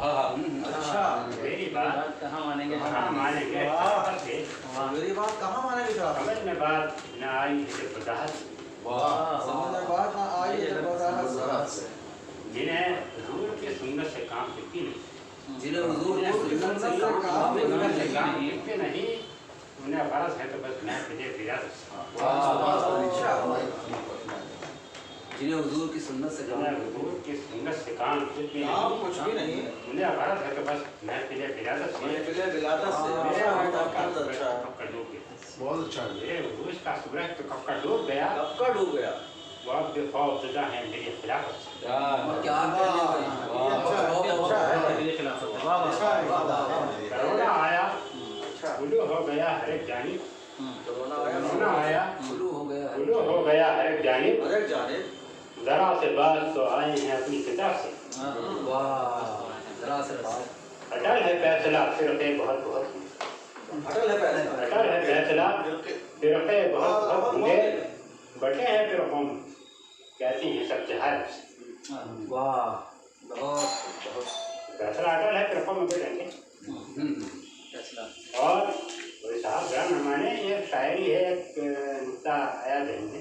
अच्छा, मेरी बात कहाँ मानेंगे? कहाँ मानेंगे? मेरी बात कहाँ मानेगी साहब? समझ में बात न आई जब वजाहत समझ में बात ना आई जब वजाहत से। जिन्हें हुजूर की सुन्नत से काम करती नहीं, जिन्हें हुजूर की सुन्नत से काम करते नहीं, उन्हें गरज है तो बस मैं तुझे फिरा जिन्हें हुजूर की सुन्नत से काम हुजूर की सुन्नत से काम कुछ भी नहीं, उन्हें गरज है तो बस मैं तुझे विरासत बहुत अच्छा है। मेरे हुजूर का सूरज तो कब का डूब गया, वो अब बेखौफ है मेरे खिलाफत से। क्या कोरोना आया, गुलू हो गया हर एक जानिब, कोरोना आया गुलू हो गया हर एक जानिब, जरा से बात तो आए हैं अपनी किताब से। अटल है फैसला फिरके बहुत बहुत, अटल है फैसला फिरके बहुत बहुत होंगे, बटे हैं फिरकों कहती हैं सब जहाज। फैसला अटल है फिरकों में बैठेंगे। और वही साहब ग्राम माने ये शायरी है, एक नुक्ता आया देंगे।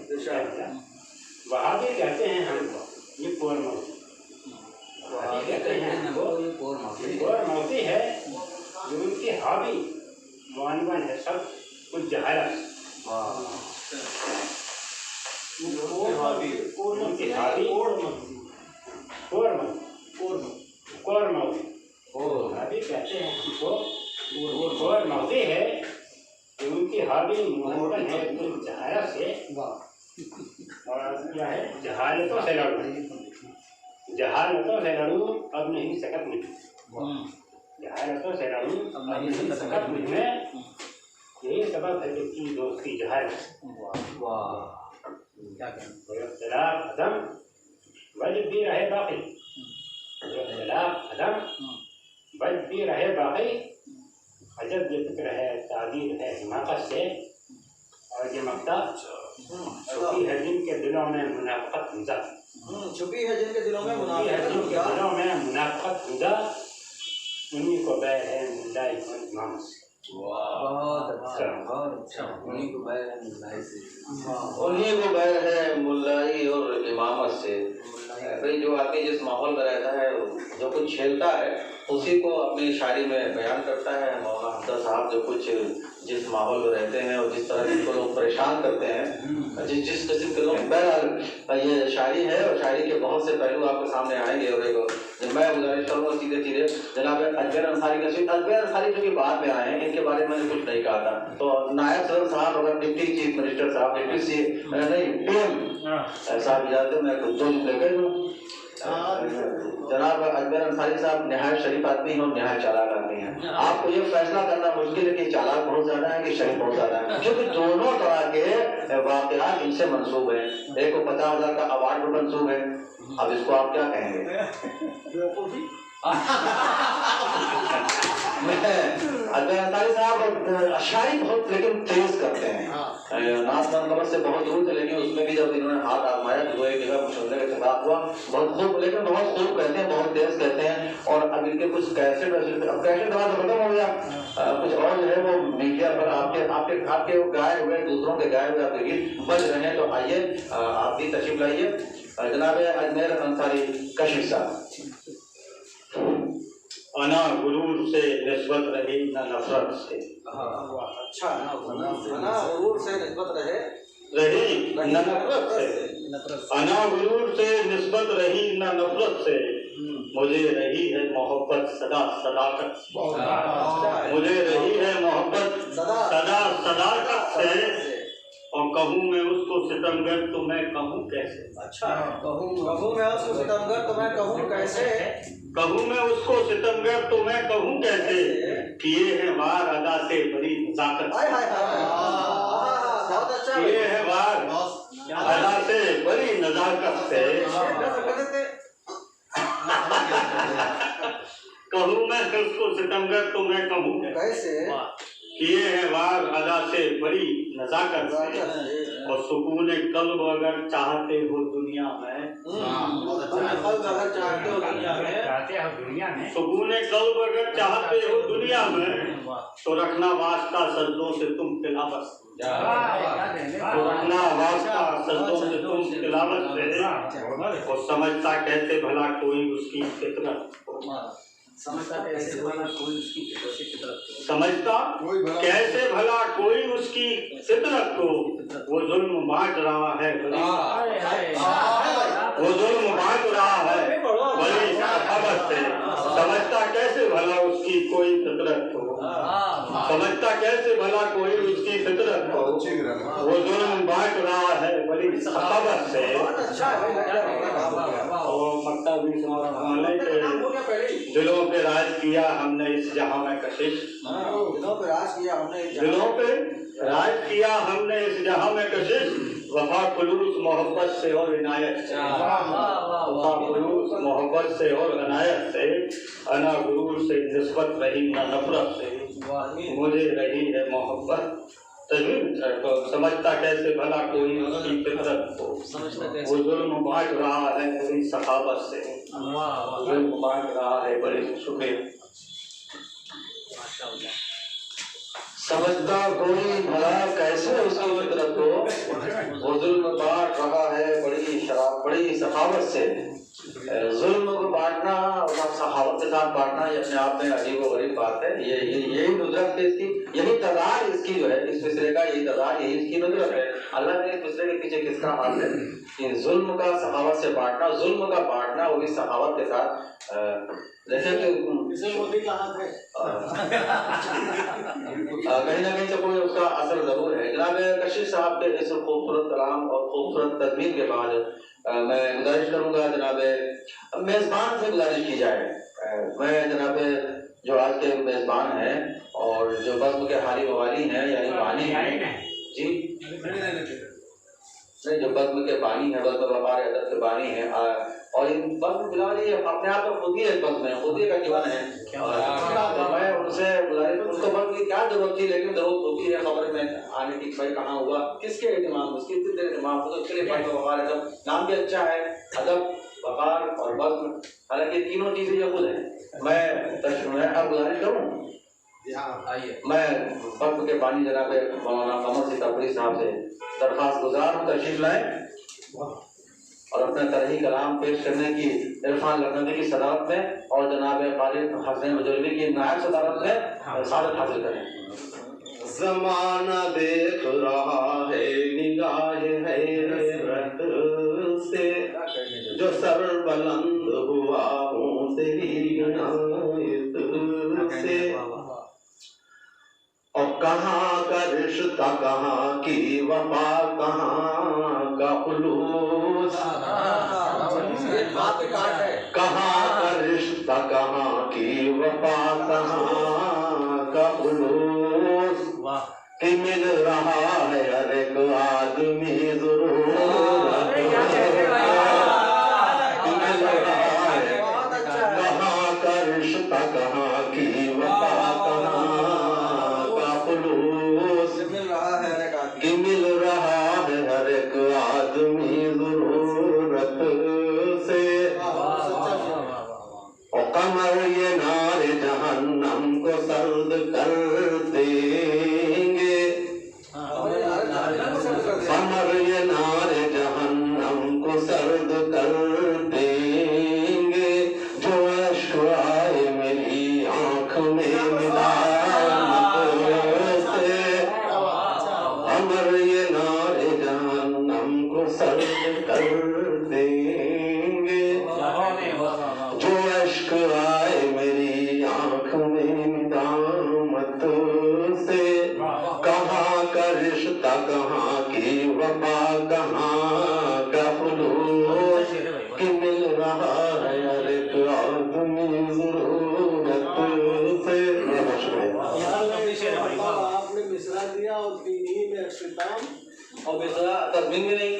वहाँ भी कहते हैं हमको ये पोर मौती, कहते हैं हमको पोर मौती है, जो उनकी हावी मुआनवन है सब कुछ जहालत। उनकी हावी कोर मौती हावी कहते हैं हमको कोर मौती है, जो उनकी हावी मुआनवन है कुछ जहालत से। और क्या है जहालतों से लड़ूं, अब नहीं सकत मुझे, जहालतों से लड़ूं अब नहीं सकत मुझे, यही सबब है कि दोस्ती जहालत। इख्तिलाफ अदम वजब भी रहे बाकी, इख्तिलाफ अदम वजब भी रहे बाकी, अजब ये फिक्र है तादीर है हिमाकत से। और ये मक्ता छुपी है जिनके दिलों में मुनाफिकत हुदा, छुपी है जिनके दिलों में मुनाफिकत हुदा, उन्हीं को बैर है मुल्लाई और इमाम से। बहुत अच्छा, उन्हीं को बैर है मुल्लाई से, उन्हीं को बैर है मुल्लाई और इमामत से। भाई जो आदमी जिस माहौल में रहता है, जो कुछ झेलता है, उसी को अपनी शायरी में बयान करता है। मौलाना हमजा साहब जो कुछ जिस माहौल में रहते हैं और जिस तरह जिनको लोग परेशान करते हैं, जिस किस्म के लोग, बहरहाल ये शायरी है और शायरी के बहुत से पहलू आपके सामने आएंगे। और एक मैं गुजारिश करूँगा सीधे जनाब अजमेर अंसारी जो कि बाद में आए हैं, इनके बारे में मैंने कुछ नहीं कहा था, तो नायब सदर साहब अगर डिप्टी चीफ मिनिस्टर साहब साहब इजाजत मैं कुछ दो जुमले कह दूँ। जनाब अजमेर अंसारी साहब नहायत शरीफ आदमी हैं और नहायत चालाक आदमी हैं। आपको ये फैसला करना मुश्किल है कि चालाक बहुत ज्यादा है कि शरीफ बहुत ज्यादा है, क्योंकि दोनों तरह के वाकयात इनसे मंसूब है। एक को 50,000 का अवार्ड भी मंसूब है। अब इसको आप क्या कहेंगे? अजमेर अंसारी साहब शायरी बहुत लेकिन तेज करते हैं, नासमान कमर से बहुत दूर थे, लेकिन उसमें भी जब इन्होंने हाथ आजमाया तो एक जगह सुनने का इत्तेफाक हुआ। बहुत खूब, लेकिन बहुत खूब कहते हैं, बहुत तेज कहते हैं। और अब इनके कुछ कैसेट अब कैसेट दवा तो खत्म हो गया, कुछ और जो है वो मीडिया पर आपके गाए हुए, दूसरों के गाए हुए आपके गीत बज रहे हैं। तो आइए आप भी तशरीफ लाइए जनाब अजमेर अंसारी कशिश साहब। अना गुरूर से निस्बत रही न नफरत से। अच्छा, अना गुरूर से निस्बत रही न नफरत से, अना गुरूर से निस्बत रही न नफरत से, मुझे रही है मोहब्बत सदा सदाकत से, मुझे रही है मोहब्बत सदा सदाकत से। और कहूँ मैं उसको सितमगर तो मैं कहूँ कैसे? अच्छा, कहूँ मैं उसको सितमगर तो मैं कहूँ कैसे? कहूँ मैं उसको सितमगर तो मैं कहूँ कैसे? किए हैं वार अदा से बड़ी नजाकत, बहुत अच्छा, किए हैं वार अदा से बड़ी नजाकत से। कहूँ मैं उसको सितमगर तो मैं कहूँ कैसे? किए हैं वार अदा से बड़ी नजाकत से। और सुकून कल्ब अगर चाहते हो दुनिया में, अगर चाहते हो दुनिया में, चाहते हो दुनिया में, सुकून कल्ब अगर चाहते हो दुनिया में, तो रखना वास्ता सजदों से तुम तिलावत, तो रखना वास्ता सजदों से तुम तिलावत से। और समझता कैसे भला कोई उसकी फितरत, समझता कैसे भला कोई उसकी फितरत को, समझता कैसे भला कोई उसकी फितरत को। वो जुल्म बांट रहा है बड़ी, वो जुल्म बांट रहा है बड़ी सखावत से। समझता कैसे भला उसकी कोई फितरत को, समझता कैसे भला कोई उसकी फितरत को। वो जुल्म बांट रहा है बड़ी सखावत से। और मक्ता भी दिलों पे राज किया हमने इस जहां में कशिश, दिलों पे राज किया हमने, दिलों पे राज किया हमने इस जहां में कशिश। वफा खुलूस मोहब्बत से और इनायत से, वफा खुलूस मोहब्बत से और इनायत से। अना गुरूर से निस्बत रही न नफरत से, मुझे रही है मोहब्बत। तो समझता कैसे भला कोई उसकी फितरत को, वो जुल्म बांट रहा है बड़ी सखावत से, जुल्म बांट रहा है बड़ी शुक्रिया। समझता कोई भला कैसे उसकी फितरत को, वो जुल्म बांट रहा है बड़ी सखावत से। जुल्म को बांटना और सखावत के साथ बांटना ये अपने आप में अजीब और गरीब बात है। यही नुजरत है इसकी, यही तज़ाद इसकी जो है, इस मिसरे का यही तज़ाद, यही इसकी नुजरत है। अल्लाह ने इस मिसरे के पीछे किसका हाथ है कि जुल्म का सखावत से बांटना, जुल्म का बांटना वो भी सखावत के साथ। जैसे कि मोदी का हाथ है कहीं ना कहीं से कोई उसका असर जरूर है। जनाब कशिश साहब के इस खूबसूरत कलाम और खूबसूरत तस्वीर के बाद मैं गुजारिश करूंगा जनाब मेजबान से गुजारिश की जाए। मैं जनाब जो आज के मेजबान हैं और जो बज़्म के हारी मवाली हैं यानी बानी हैं जी, नहीं जो बज़्म के बानी है, बज़्म वक़ार अदब के बानी है, और इन बज़्म बिलाल ये अपने आप में खुद ही एक बज़्म है, खुद ही का जीवन है। तो मैं उनसे गुजारिश, उनको बज़्म की क्या जरूरत थी, लेकिन जरूरत होती है खबर में आने की, भाई कहाँ हुआ, किसके एहतमाम, उसकी एहतमाम, तो उसके लिए बज़्म वक़ार अदब नाम भी अच्छा है, अदब वक़ार और बज़्म, हालांकि तीनों चीज़ें ये खुद हैं। मैं अब गुजारिश करूँ, मैं बज़्म के बानी जनाब मौलाना कमर सीतापुरी साहब से दरख्वास्त गुजार हूँ तशरीफ लाएं और अपने तरही कलाम पेश करने की इरफान लखनवी की सदारत में और जनाब खालिद हसन बजौलवी की नायब सदारत में सादत हासिल करें। ज़माना देख रहा है निगाह हैरत से, जो सर बुलंद हुआ हूँ तेरी इनायत से। और कहाँ का रिश्ता, कहाँ की वफा, कहाँ का खुलूस, कहाँ का रिश्ता, कहाँ की वफा, कहाँ का खुलूस। कि मिल रहा है हर एक आदमी ज़रूरत, मिल रहा है कहाँ का रिश्ता, कहाँ की वफा, कहाँ कि मिल रहा है हर एक आदमी ज़रूरत से। और कमर ये नारे जहन्नम को सर्द कर देंगे, कमर ये नारे जहन्नम को सर्द कर देंगे। जो अश्क आए मेरी आँख में मिला कर देंगे। जो अश्क आए मेरी आँख में निदामत से, कहाँ का रिश्ता, कहाँ की वफा, कहाँ का खुलूस। कि मिल रहा है हर एक आदमी ज़रूरत से। आपने मिसरा दिया और तीन में अख्तिताम और मिसरा तस्मीन भी नहीं,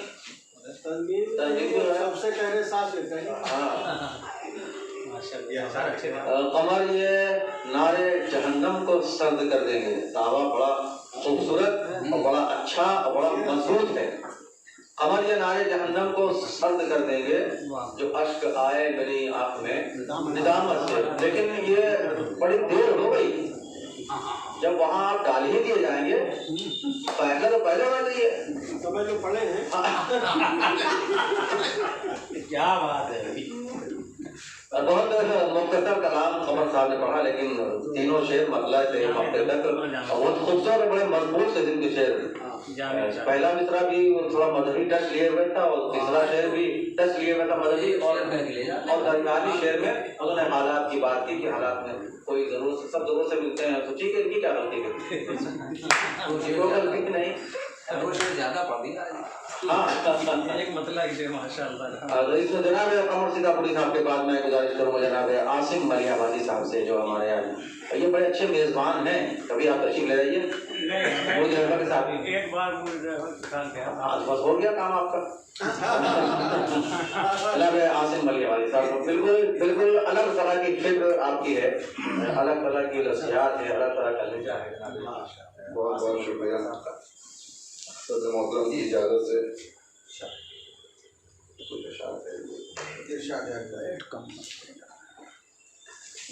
सबसे पहले साथ लेते हैं। कमर ये नारे जहन्नम को सर्द कर देंगे। दावा बड़ा खूबसूरत और बड़ा अच्छा और बड़ा मजबूत है। कमर ये नारे जहन्नम को सर्द कर देंगे। जो अश्क आए मेरी आँख में निदामत से, लेकिन ये बड़ी देर हो गई। जब वहाँ आप डाल ही दिए जाएंगे, फैसला तो पहले होना चाहिए। समय जो पड़े हैं क्या बात है। बहुत मुख्तसर कलाम खबर साहब ने पढ़ा, लेकिन तीनों शेर मतलब थे हफ्ते तक, बहुत खूबसूरत बड़े मजबूत से जिनके शेर। पहला मिसरा भी थोड़ा मजहबी टच लिए हुए था, और तीसरा शेर भी टच लिए हुए था मजहबी, और दरमियानी शेर में उन्होंने हालात की बात की कि हालात में कोई जरूरत सब जरूरत से मिलते हैं, तो ठीक है, इनकी क्या गलती है, कोई गलती नहीं, वो शेर ज्यादा पढ़ दिया। हाँ एक मतलब ही माशाअल्लाह। इसमें जनाब कमर सीतापुरी साहब के बाद मैं गुजारिश करूँगा जनाब आसिम मलियाबादी साहब से, जो हमारे यहाँ ये बड़े अच्छे मेज़बान हैं, कभी आप तशरीफ ले जाइए। के साथ एक बार आज बस हो गया काम आपका। जनाब आसिम मलियाबादी साहब बिल्कुल बिल्कुल अलग तरह की फिक्र आपकी है, अलग तरह की नसीहत है, अलग तरह का लहजा है। बहुत बहुत शुक्रिया आपका। सदर मोहतरम की इजाज़त से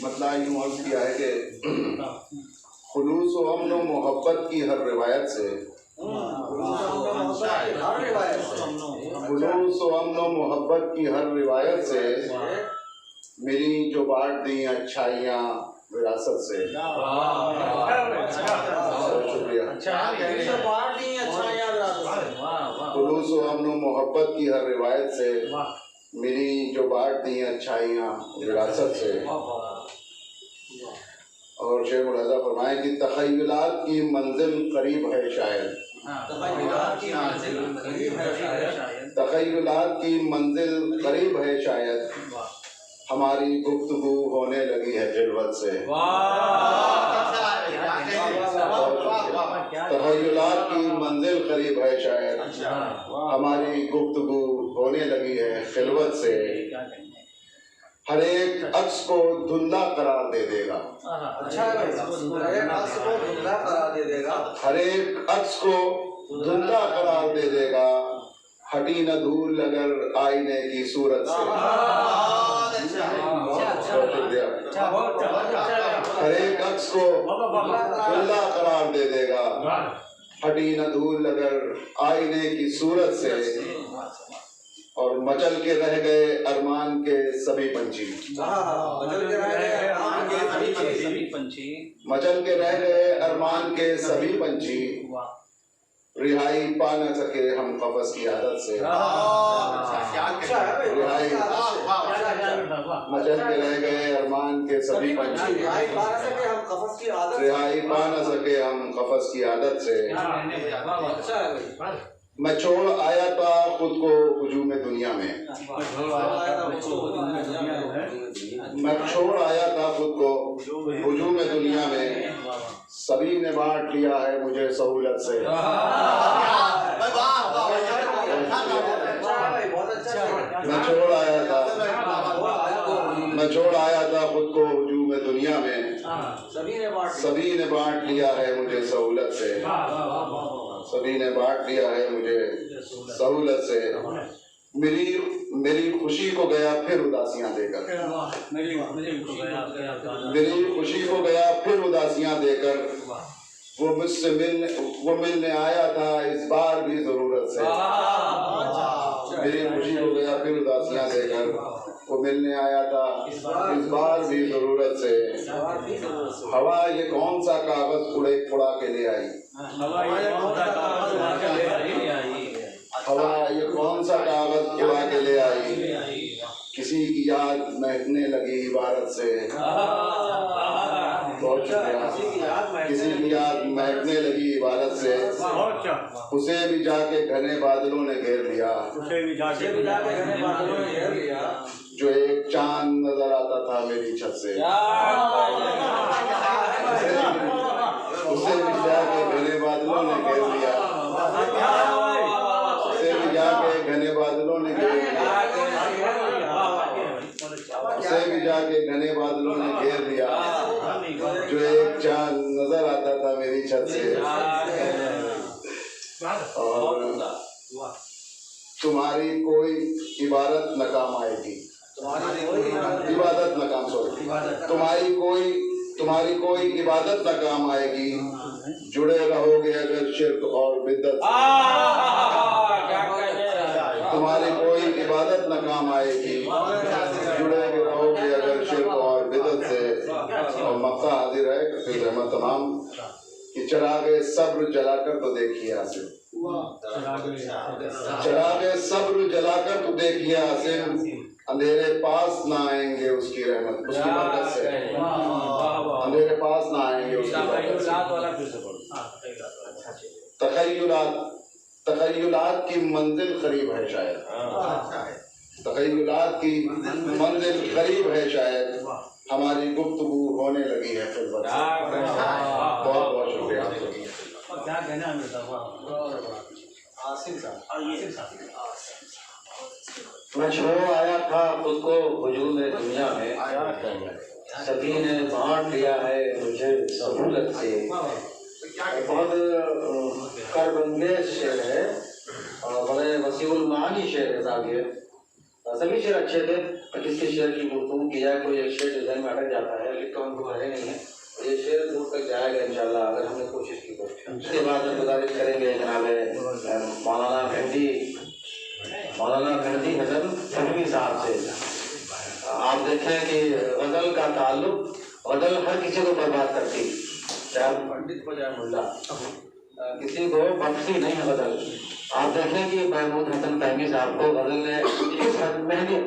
मतलब यूँ अर्ज़ किया है कि खुलूस व अमन व मोहब्बत की हर रिवायत से, खुलूस व अमन व मोहब्बत की हर रिवायत से मेरी जो बांट दी अच्छाइयाँ विरासत से। शुक्रिया। खुलूस व अमन व मोहब्बत की हर रिवायत से मेरी जो बांट दी अच्छाइयाँ विरासत से। और शेर मुलाजा फरमाए कि तख़य्युलात की मंजिल करीब है शायद, तख़य्युलात की मंजिल करीब है शायद, हमारी गुफ्तगू होने लगी है खिलवत से। तख़य्युलात की मंजिल करीब है शायद, हमारी गुफ्तगू होने लगी है खिलवत से। हर एक अक्स को धुंधला करार दे देगा। अच्छा है भाई, हर एक अक्स को धुंधला करार दे देगा, हर एक अक्स को धुंधला करार दे देगा, हटी न धूल अगर आईने की सूरत से। हर एक अक्स को धुंधला करार दे देगा, हटी न धूल अगर आईने की सूरत से। और मचल के रह गए अरमान के सभी पंछी, मचल के रह गए सभी पंछी, मचल के रह गए अरमान के सभी पंछी, रिहाई पा न सके हम कफस की आदत से। रिहाई मचल के रह गए अरमान के सभी पंछी, रिहाई पा न सके हम कफस की आदत से। मैं छोड़ आया था खुद को हुजूम दुनिया में, मैं छोड़ आया था खुद को हुजूम दुनिया में, सभी ने बांट लिया है मुझे सहूलत से। मैं छोड़ आया था, मैं छोड़ आया था खुद को हुजूम दुनिया में, सभी ने बांट लिया है मुझे सहूलत से। सभी ने बांट लिया है मुझे सहूलत से। मेरी खुशी को गया फिर उदासियां देकर, मेरी खुशी को गया फिर उदासियां देकर, वो मुझसे मिलने आया था इस बार भी जरूरत से। मेरी खुशी को गया फिर उदासियां देकर, वो मिलने आया था इस बार भी जरूरत से। हवा ये कौन सा कागज उड़ा के ले आई, हवा ये कौन सा कागज उड़ा के ले आई, किसी की याद महकने लगी इबारत से। बहुत शुक्रिया। किसी की याद महकने लगी इबारत से, उसे भी जाके घने बादलों ने घेर लिया, जो एक चांद नजर आता था मेरी छत से। उसे भी जाके घने बादलों ने घेर लिया, उसे भी जाके घने बादलों ने घेर लिया, उसे भी जाके घने बादलों ने घेर लिया, जो एक चांद नजर आता था मेरी छत से। और तुम्हारी कोई इबादत न काम आएगी, इबादत न काम तुम्हारी कोई इबादत न काम आएगी, जुड़े रहोगे अगर शिर्क और बिद्दत से। तुम्हारी कोई इबादत न काम आएगी, जुड़े रहोगे अगर शिर्क और बिद्दत से। और मक्का हाजिर है फिर रहमत तमाम कि चिरागे सब्र जलाकर तो देखिए हासिल, चिरागे सब्र जलाकर तो देखिए हासिल, अंधेरे पास ना आएंगे उसकी रहमत, उसकी बरकत से अंधेरे पास ना आएंगे उसकी बरकत से। तखय्युलात की मंजिल करीब है शायद, तखय्युलात की मंजिल करीब है शायद, हमारी गुफ्तगू होने लगी है फिर बहुत बहुत शुक्रिया। क्या कहना है आसिफ साहब, मैं छोड़ आया था खुद को हुजूर ने दुनिया में, सभी ने बांट लिया है मुझे सहूलत से। बहुत करबंगेज शेर है और बड़े वसीउल मानी शेर है साहब ये। सभी शेर अच्छे थे, किसी शेर की गुफ्तगू की जाए कोई एक शेर डिजाइन में अटक जाता है, लिखा उनको रहे नहीं है। ये शेर दूर तक जाएगा इंशाल्लाह अगर हमने कोशिश की तो। उसके बाद में गुजारिश करेंगे जनाब मौलाना मेहदी हसन तनवी साहब से। आप देखें कि गज़ल का ताल्लुक, गज़ल हर किसी को बर्बाद करती, चाहे पंडित हो चाहे मुल्ला, किसी को बख्शी नहीं है गज़ल। आप देखें कि महमूद हसन तनवी साहब को गज़ल ने किस हद मेहदी,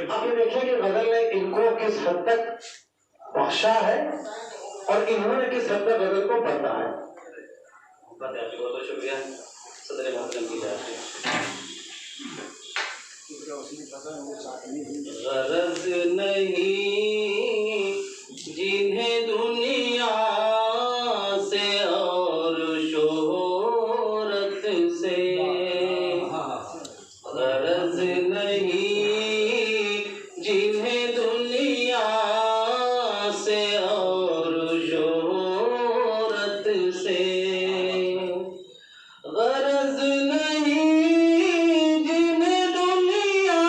आप ये देखें कि गज़ल ने इनको किस हद तक बख्शा है और इन्होंने किस हद तक गज़ल को पढ़ा है। बहुत बहुत शुक्रिया सदर मोहतरम की तरफ से। गरज नहीं जिन्हें दुनिया से और शोहरत से, गरज नहीं जिन्हें दुनिया से और शोहरत से, गरज नहीं जिन्हें दुनिया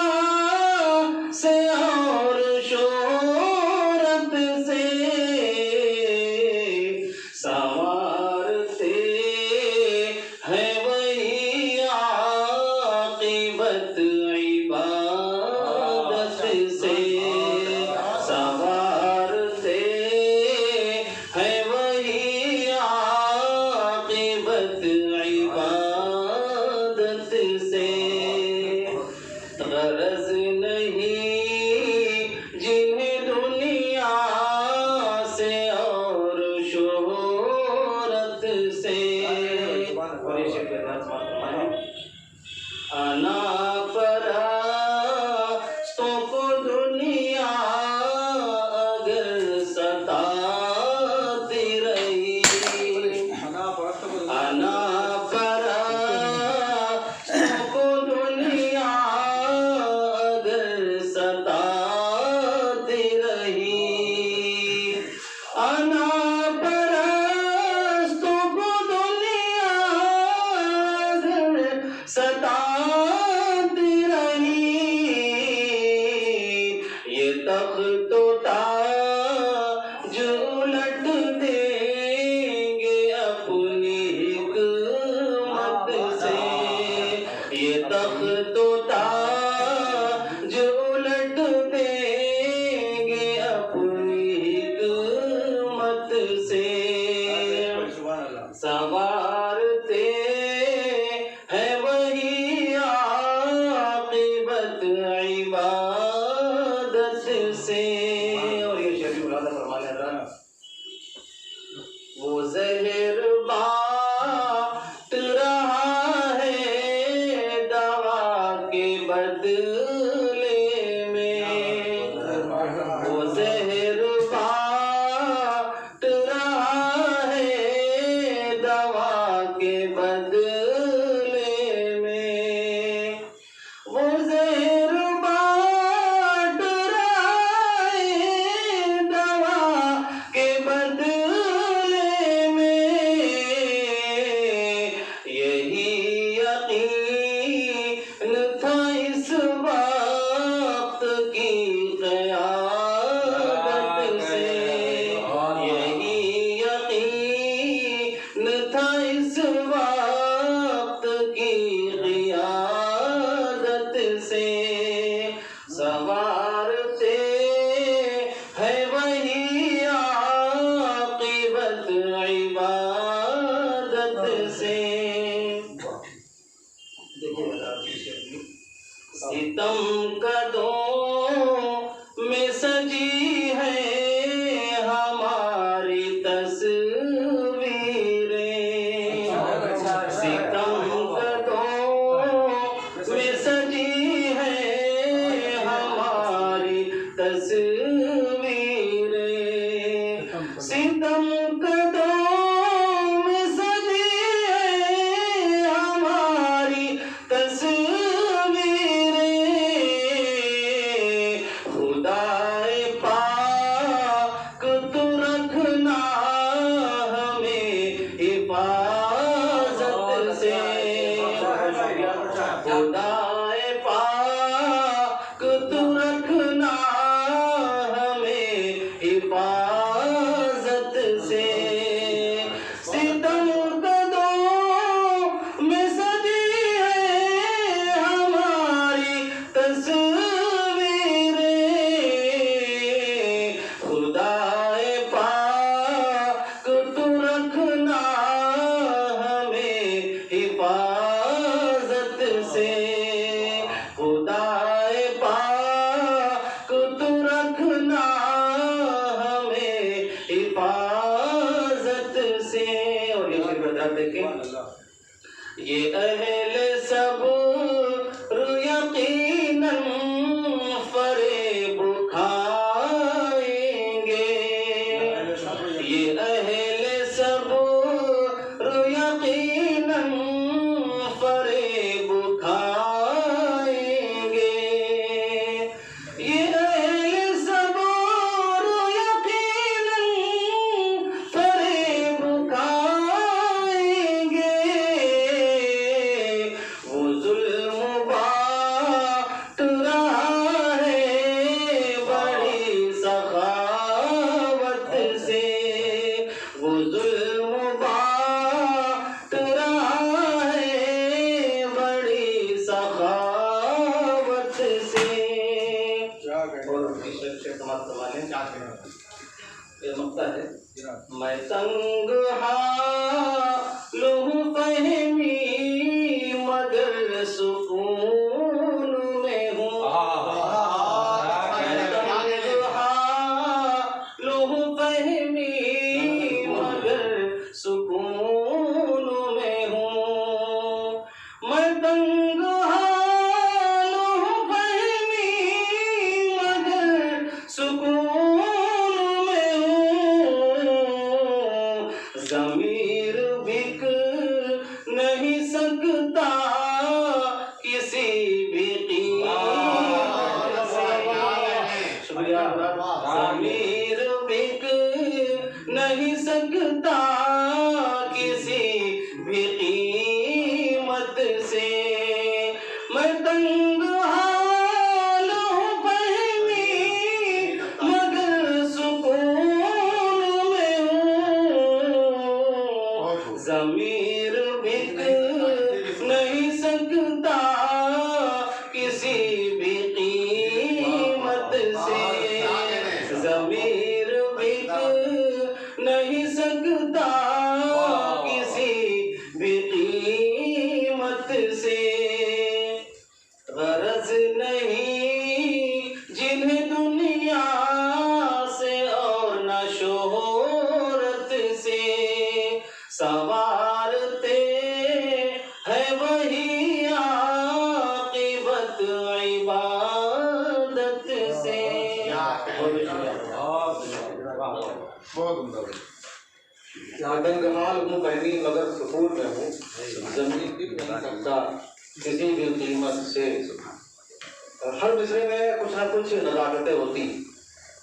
से और शोहरत से, संवारते हैं वही आक़िबत इबादत से, संवारते हैं वही आक़िबत इबादत से, गरज नहीं जिन्हें दुनिया से और शोहरत से। आना परस्तों को दुनिया अगर सताती रही, आना परस्तों को दुनिया अगर सताती रही, आना परस्तों को दुनिया अगर सताती रही, ये तख्तो ताज उलट देंगे अपनी हिकमत से, ये तख्तो ताज उलट देंगे अपनी हिकमत से, संवारते हैं वही आक़िबत इबादत से। और ये शरीफ मुलादा फरमाने रहा, वो ज़हर बांट रहा है दवा के बदले में, वो ज़हर बांट रहा है दवा के बदले में, वो ज़हर बांट रहा है सजी है हमारी तस्वीरें, सितम कदों में सजी है हमारी तस्वीरें, सितम कदों में सजी है हमारी तस्वीरें, खुदाए पाक तू रखना हमें हिफाजत से, खुदाए पाक तू रखना हमें हिफाजत से, सितम कदों में सजी है हमारी तस्वीरें, खुदाए पाक तू रखना हमें हिफाजत से, खुदाए पाक तू रखना हमें हिफाजत से। और ये शेर बता देखें, ये अहले सब्र यकीनन फरेब खाएंगे, ये अहले सब्र यकीनन फरेब खाएंगे, ये अहले सब्र यकीनन फरेब खाएंगे, वो जुल्म बाट रहा है बड़ी सखावत से, वो जुल्म बाट रहा है बड़ी सखावत से। और उनकी शेर से समाप्त करवाने ये मक्ता है, मैं तंग हालूं फहमी मगर सुकून में हूँ, मैं तंग हालूं फहमी मगर सुकून में हूँ, मैं तंग हालूं फहमी मगर सुकून में हूँ, ज़मीर बिक नहीं सकता किसी भी कीमत से, शुक्रिया, ज़मीर बिक नहीं सकता किसी भी कीमत से, मैं तंग हालूं फहमी मगर सुकून में हूँ, ज़मीर बिक नहीं सकता किसी भी कीमत से, ज़मीर बिक नहीं सकता किसी भी कीमत से, गरज नहीं जिन्हें दुनिया से और न शोहरत से, संवारते है वही आक़िबत इबादत से। बहुत उम्दा भाई। तंगहाल हूँ बहनी मगर सुकून में हूँ, ज़मीन बिक नहीं सकता किसी भी कीमत से। हर मिसरे में कुछ ना कुछ नज़ाकतें होती,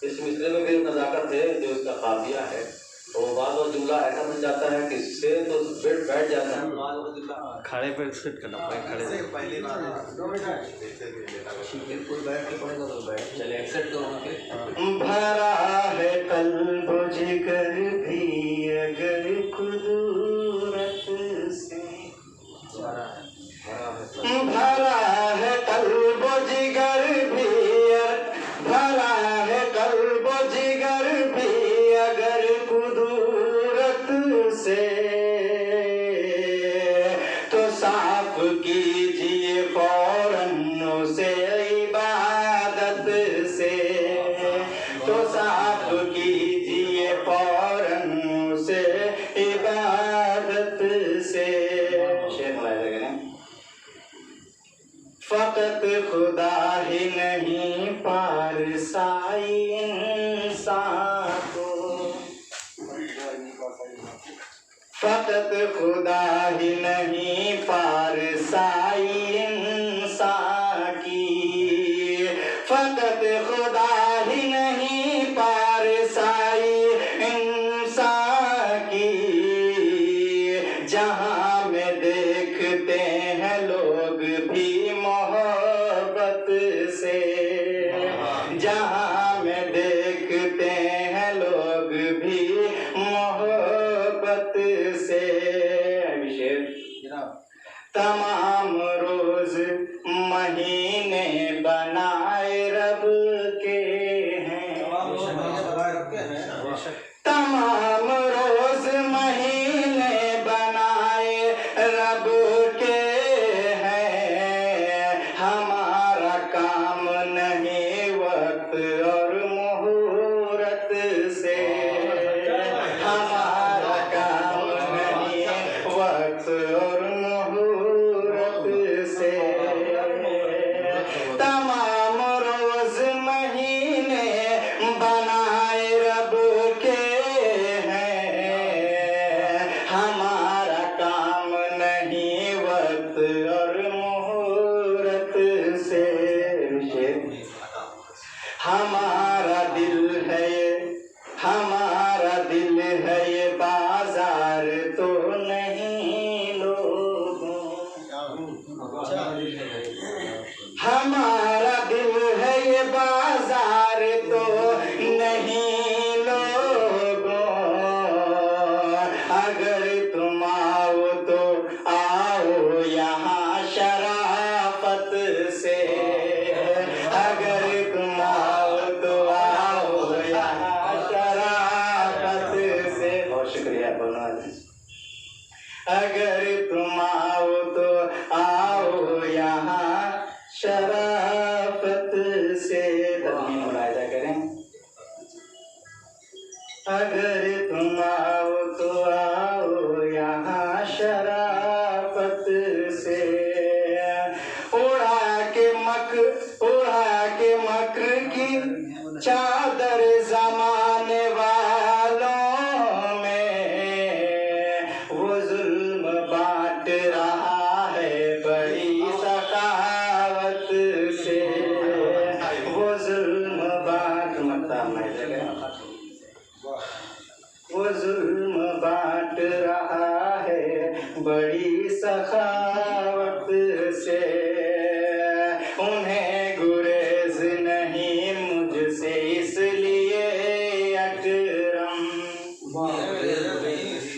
इस मिसरे में भी एक नज़ाकत है जो इसका काफिया है, तो बाद और जुमला ऐसा बन जाता है कि इससे तो बैठ जाता है। खड़े पे सेट करना पड़ेगा, खड़े से पहली बात कोई बैठ के पड़ेगा तो बैठ चले एक्सेप्ट करो ना। भरा है कल्ब जिगर भी अगर कुदरत से, भरा है कल्ब जिगर भी, भरा है कल्ब जिगर भी अगर कुदरत से, तो साफ कीजिए फौरन उसे इबादत से, इंसान को, फकत खुदा ही नहीं पारसाई इंसान की, फकत खुदा ही नहीं पारसाई इंसान की। जहाँ में देखते हैं लोग भी मोहब्बत से, जहाँ में देखते हैं लोग भी मोहब्बत से। तमाम रोज महीने बनाए रब के हैं, तमाम रोज महीने बनाए रब के हैं। हमारा काम नहीं वक्त और मुहूर्त से, हमारा काम नहीं वक्त और मुहूर्त से। तमाम रोज महीने बनाए रब के हैं। हमारा काम नहीं वक्त और मुहूर्त से। हमारा दिल है ये, हमारा दिल है ये बाजार तो नहीं लोगों, हमारा दिल है ये बाजार तो नहीं लोगों। अगर तुम आओ तो आओ यहाँ शराफत से, अगर तुम आओ तो आओ यहाँ शराफत से। बहुत शुक्रिया बोलो। अगर तुम आओ तो आओ यहाँ शराफत से। तस्मीन मुलाहिजा करें। अगर तुम आओ तो आओ यहाँ शराफत से। उड़ा के मक्र की चादर जमाने वालों में, वो जुल्म बांट रहा है बड़ी सखावत से, वो जुल्म बांट वो जुल्म बांट रहा है बड़ी सखावत से। उन्हें गुरेज नहीं मुझसे इसलिए अकरम,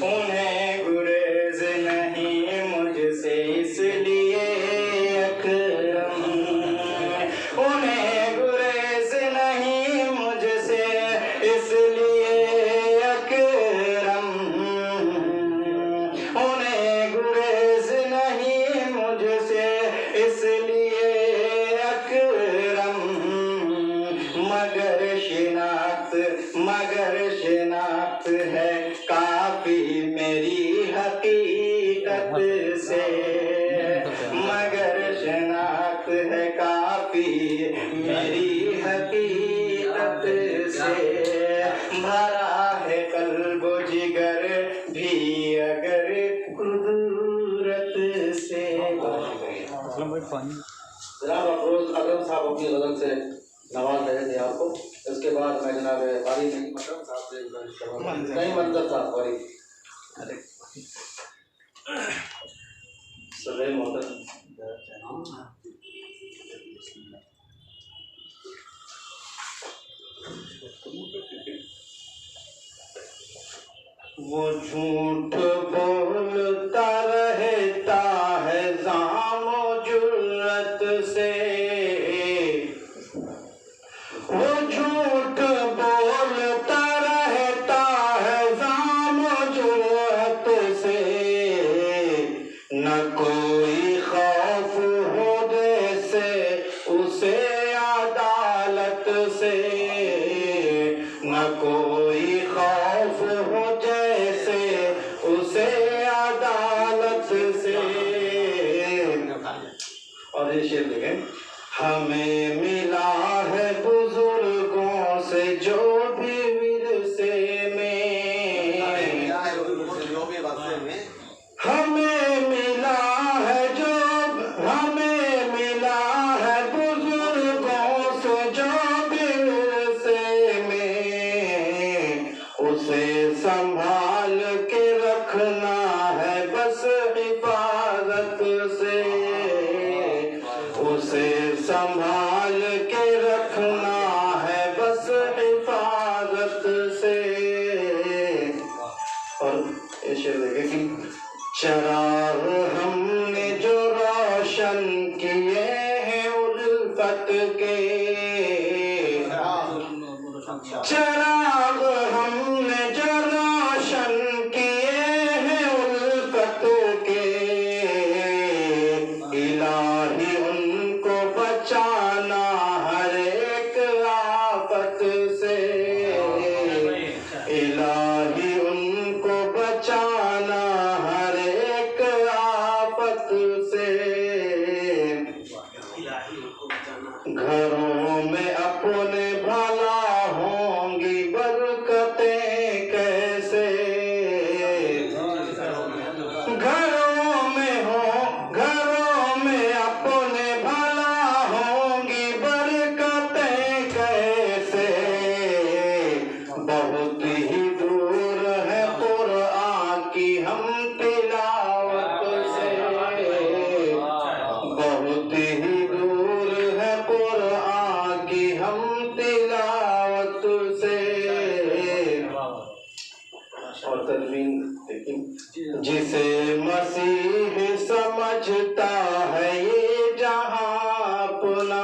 उन्हें गुरेज नहीं मुझसे इसलिए अकरम, उन्हें गुरेज नहीं मुझसे इसलिए अकरम, उन्हें गुरेज नहीं मुझसे इसलिए अकरम। मगर शिनाख्त है काफी मेरी हकीकत से, मगर शिनाख्त है काफी मेरी हकीकत से। भरा है कल्बो जिगर भी अगर कुदरत से। जनाब अफरोज अकरम साहब अपनी गजल से नवाज रहे थे आपको। इसके बाद मैं जनाब बारी नहीं मंजर साहब बारी सदैव मोहतरम। वो झूठ बोलता रहता है ज़ामो जुर्रत से, वो झूठ बोलता रहता है ज़ामो जुर्रत से। न कोई खौफ हो जैसे उसे अदालत से, न कोई खौफ हो जैसे उसे अदालत से। और ये शेर देखें, हमें मिला है बुजुर्गों से जो भी विरसे में, हमें मिला है जो, हमें मिला है बुजुर्गों से जो भी विरसे में, उसे संभाल के रखना है बस हिफाजत से, उसे संभाल के रखना है बस हिफाजत से। और ये शेर देखे कि चराग हमने जो रोशन किए हैं उल्फत के, चराग हमने जो रोशन किए हैं उल्फत के, इलाही उनको बचाना हर एक आफत से, इलाही उनको बचाना हर एक आफत से। घरों में अपने भला होंगी बरकतें कैसे, घरों में अपने भला होंगी बरकतें कैसे, बहुत ही दूर है कुरान की हम तिलावत से, बहुत ही दूर है कुरान की हम तिलावत से। और तदवीन लेकिन जिसे मसीह समझता है ये जहां अपना,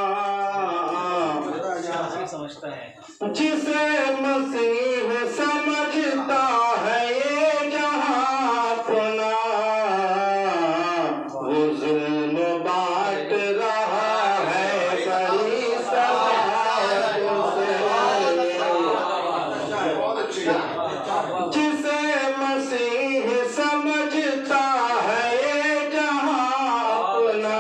समझता है जिसे मसीह समझता है ये जहां अपना, वो जुल्म बांट रहा है बड़ी सहायत से, जिसे मसीह समझता है ये जहां अपना,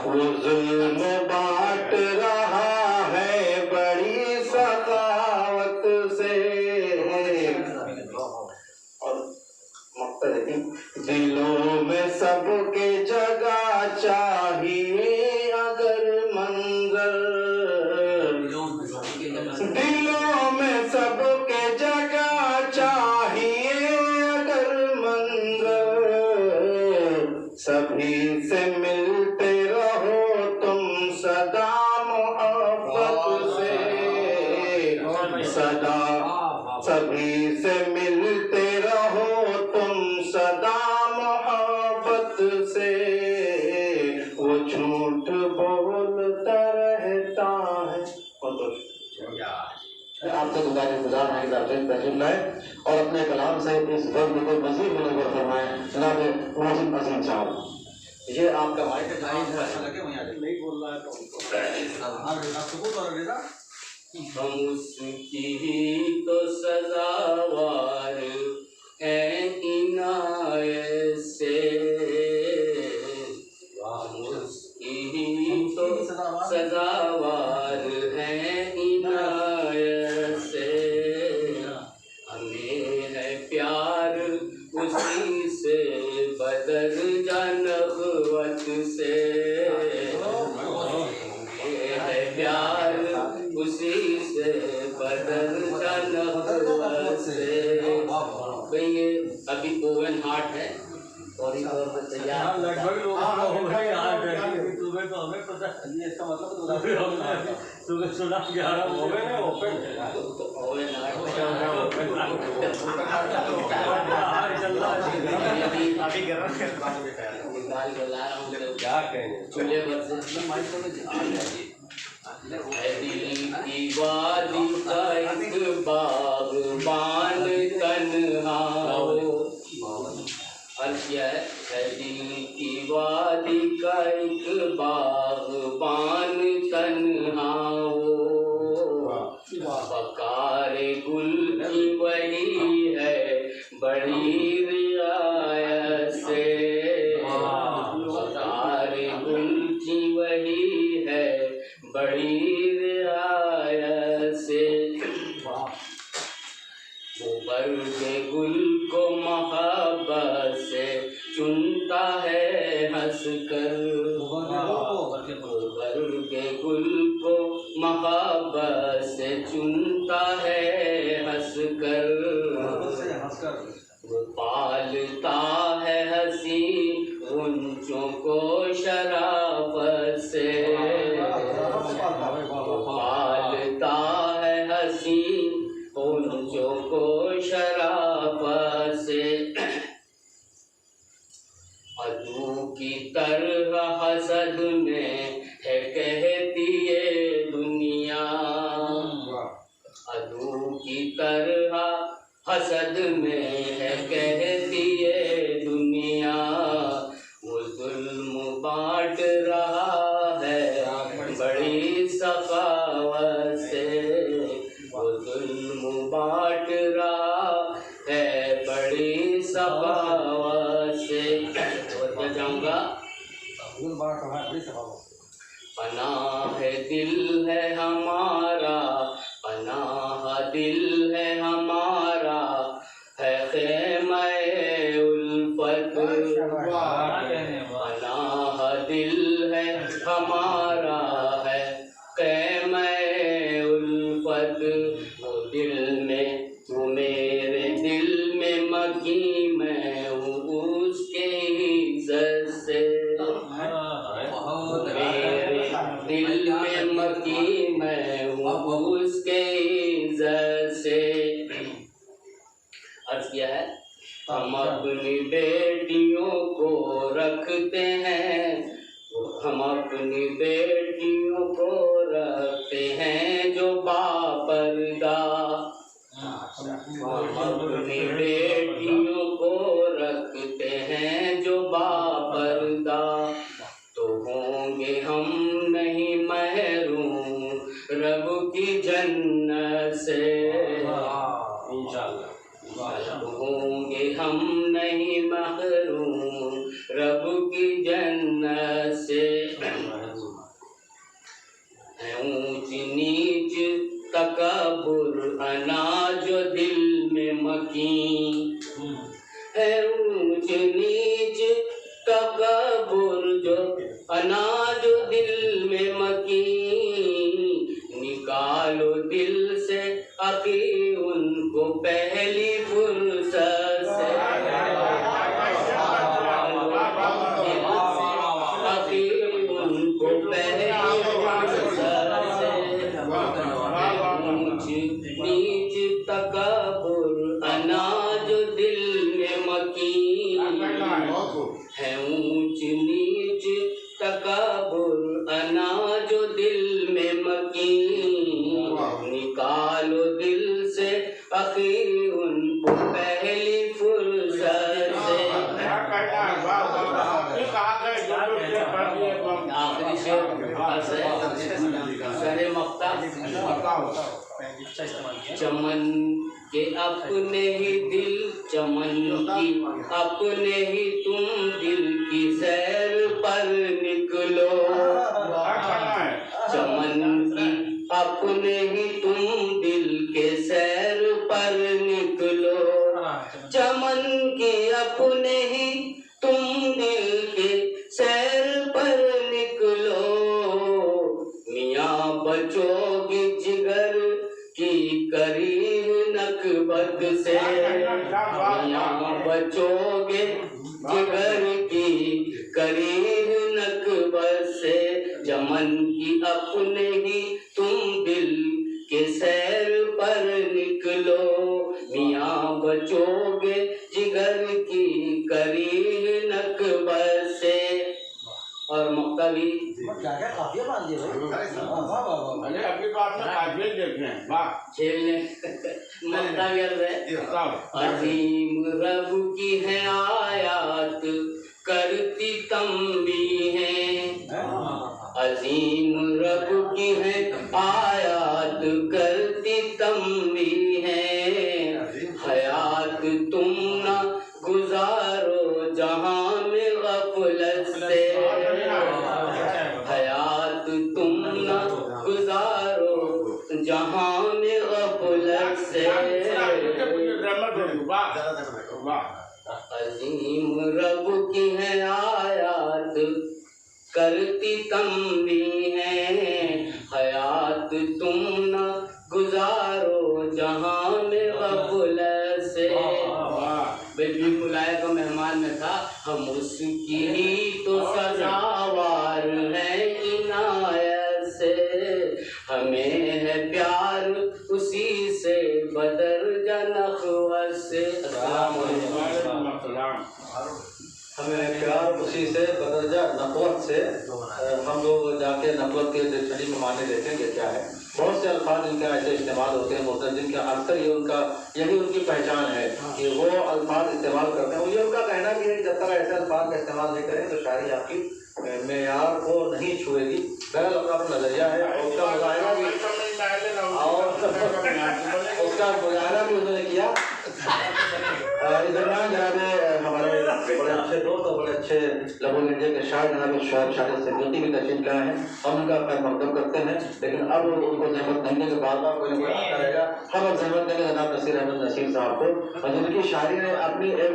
वो जुल्म बांट रहा है बड़ी सखावत से। और मकता देखिए, दिलों में सबके जगह चाहिए अगर मंजर, दिलों में सबके जगह चाहिए अगर मंजर, सभी से मिलते रहो तुम सदा मोहब्बत से, सदा सभी से मिलते रहो तुम सदा मोहब्बत से। वो झूठ बोलता रहता है। आपसे गुजार है कि आप तशरीफ लाए और अपने कलाम से इस वर्ग को मजीद मुनव्वर फरमाएं। जनाब मोहसिन अजीम साहब, ये आपका माइक है, नहीं बोल रहा है तो हम उसकी तो सजावार है इनायत से, हम उसकी तो सजावार है इनायत से, हमें है प्यार उसी से बदल जानवत से, है प्यार उसी से बदल जानवत से। भाई ये अभी ओवन हार्ट है और इस तौर पर तैयार लगभग लोग सुबह तो हमें पता नहीं, इसका मतलब सुबह सुना 11 हो गए ना ओपन ओवन हार्ट अभी कर रहा निकाल के ला रहा हूँ क्या कहेंगे चूल्हे पर से दिल की वादी का एक बागबान तन्हा हो, अर्थ क्या है? दिल की वादी का एक बागबान तन्हा हो, बकारे गुल की वही है बड़ी रियायत से, बकारे गुल की वही है बड़ी रियायत बरगे गुल को मोहब्बत से चुनता है हंस कर, बरगे गुल को मोहब्बत से चुनता है हंस कर, वो पालता है हंसी गुंजों को शराफत से, पालता है हंसी गुंजों को शराफत से। अदू की तरह हसद में है कहती ये दुनिया, अदू की तरह हसद में है कहती ये दुनिया, वो जुल्म बांट रहा है बड़ी सखावत से, वो जुल्म बांट रहा है बड़ी सखावत से। और क्या जाऊँगा, पनाह दिल है हमारा, पनाह दिल है हमारा, है ख़ैमे उल्फत, पनाह दिल है हमारा, है ख़ैमे उल्फत। वो दिल में, वो मेरे दिल में मकी, मैं हूँ उसके इज़्ज़त से, दिल में मकी मैं हूँ उसके इज़्ज़त से। अर्ज़ किया है, हम अपनी बेटियों को रखते हैं, हम अपनी बेटियों को रखते हैं जो बापर्दा, हम अपनी बेटियों को रखते हैं जो बापर्दा, तो होंगे हम नहीं महरूम रब की जन्नत से, तो होंगे हम नहीं महरूम रब की जन्नत से। है ऊंच नीच तकब्बुर अना जो दिल में मकीन, है ऊंच नीच तकब्बुर जो अना जो दिल में मकीन, निकालो दिल से अखी उनको पहली फुर्सत से, अखी उनको पहली फुर्सत से। ऊंच नीच तकब्बुर अना जो दिल में मकीन, है ऊंच नीच तकब्बुर अना जो दिल में मकीन, निकालो दिल से अखी उनको पहली फुर्सत से। आखिरी शेर मक्ता, चमन के अपने ही दिल, चमन की अपने ही तुम दिल की सैर पर निकलो, चमन की अपने ही तुम दिल के सैर पर निकलो, चमन के अपने ही तुम दिल के सैर पर निकलो, मियाँ बचोगे जिगर की करीब नकबत से, मियाँ बचोगे जिगर की करीब नकबत से, चमन की अपने ही तुम दिल के सैर पर निकलो, मियाँ बचोगे जिगर की करीब नकबत से। और मक्का भी झेलने मक्का भी अर्ज़ है, अज़ीम रब की है आयात करती तंबी है, अज़ीम रब की है आयात करती तंबी है, हयात तुम ना गुजारो जहां में गफलत से, हयात तुम ना गुजारो जहां में गफलत से। अजीम रब की है आयात, करती तंबी है हयात, तुम न गुजारो जहां में गफलत से। बेबी बुलाए का मेहमान में था, हम उसकी ही तो सजावार हैं इनायत से। हमें है प्यार उसी से बदर जनखवत से। हमें प्यार उसी से बदरजा नफ़रत से। हम लोग जाके नफ़रत के डिक्शनरी में माने देखेंगे क्या है। बहुत से अल्फाज इनका ऐसे इस्तेमाल होते हैं मोहतरम, जिनका अक्सर ये उनका यही उनकी पहचान है कि वो अल्फाज इस्तेमाल करते हैं। मुझे उनका कहना भी है कि जब तक ऐसे अल्फाज का इस्तेमाल नहीं करें तो शायरी आपकी मेयार को नहीं छुएगी। बहरहाल उनका अपना नज़रिया है, उसका मुजाहरा भी उन्होंने किया। इस दरमियान जनाब हमारे बड़े अच्छे दोस्त और बड़े अच्छे लबो लहजे के शायर जनाब शोएब शाहिद सिद्दीकी भी तशरीफ लाए हैं। हम उनका खैर मकदम करते हैं, लेकिन अब उनको जहमत नहीं देंगे, बार बार कोई ना कोई आता रहेगा। हम अब जहमत देंगे जनाब नसीर अहमद नसीर साहब को, और जिनकी शायरी ने अपनी एक